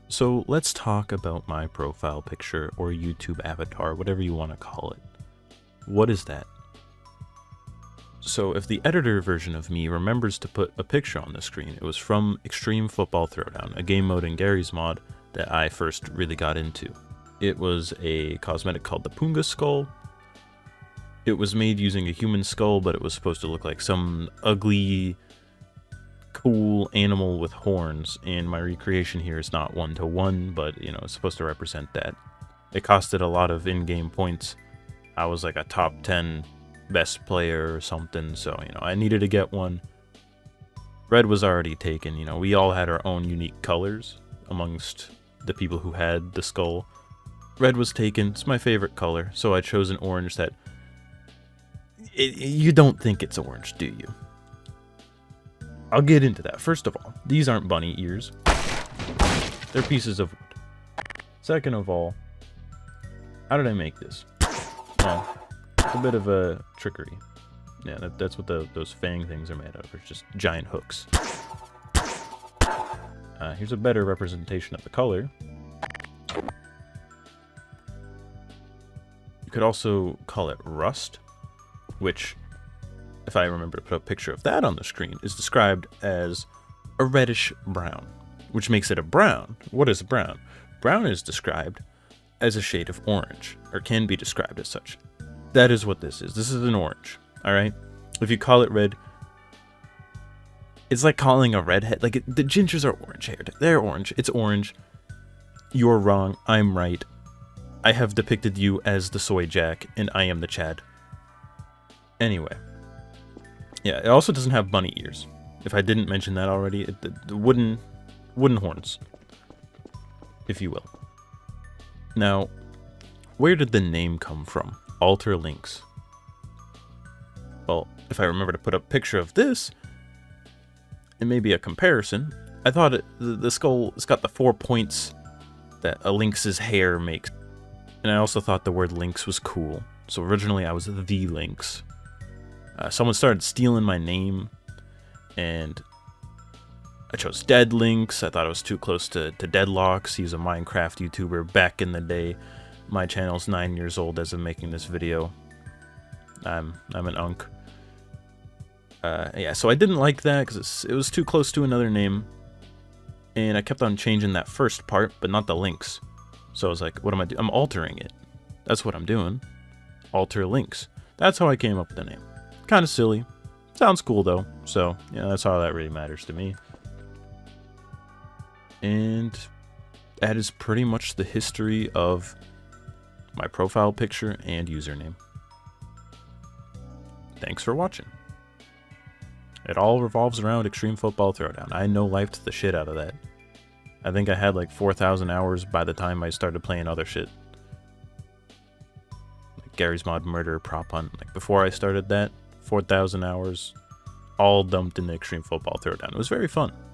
So let's talk about my profile picture or YouTube avatar, whatever you want to call it. What is that? So if the editor version of me remembers to put a picture on the screen, it was from Extreme Football Throwdown, a game mode in Gary's mod that I first really got into. It was a cosmetic called the Punga Skull. It was made using a human skull, but it was supposed to look like some ugly, cool animal with horns, and my recreation here is not 1-to-1, but you know, it's supposed to represent that. It costed a lot of in-game points. I was like a top 10 best player or something, so you know, I needed to get one. Red was already taken, you know, we all had our own unique colors amongst the people who had the skull. Red was taken, it's my favorite color, so I chose an orange that you don't think it's orange, do you? I'll get into that. First of all, these aren't bunny ears. They're pieces of wood. Second of all, how did I make this? Well, it's a bit of a trickery. Yeah, that's what those fang things are made of. It's just giant hooks. Here's a better representation of the color. You could also call it rust, which, if I remember to put a picture of that on the screen, is described as a reddish brown, which makes it a brown. What is brown? Brown is described as a shade of orange, or can be described as such. That is what this is. This is an orange, alright? If you call it red, it's like calling a redhead. Like, the gingers are orange-haired. They're orange. It's orange. You're wrong. I'm right. I have depicted you as the soy jack, and I am the Chad. Anyway. Yeah, it also doesn't have bunny ears. If I didn't mention that already, the wooden horns, if you will. Now, where did the name come from? AlterLynx. Well, if I remember to put up a picture of this, and maybe a comparison, I thought the skull, it's got the 4 points that a lynx's hair makes. And I also thought the word lynx was cool. So originally I was the lynx. Someone started stealing my name, and I chose Dead Lynx. I thought it was too close to Deadlocks. He's a Minecraft YouTuber back in the day. My channel's 9 years old as of making this video. I'm an unk. Yeah, so I didn't like that because it was too close to another name, and I kept on changing that first part, but not the links. So I was like, what am I doing? I'm altering it. That's what I'm doing. AlterLynx. That's how I came up with the name. Kind of silly. Sounds cool though. So, yeah, that's all that really matters to me. And that is pretty much the history of my profile picture and username. Thanks for watching. It all revolves around Extreme Football Throwdown. I no-lifed the shit out of that. I think I had like 4,000 hours by the time I started playing other shit. Like Gary's Mod Murder, Prop Hunt. Like before I started that, 4,000 hours, all dumped into Extreme Football Throwdown. It was very fun.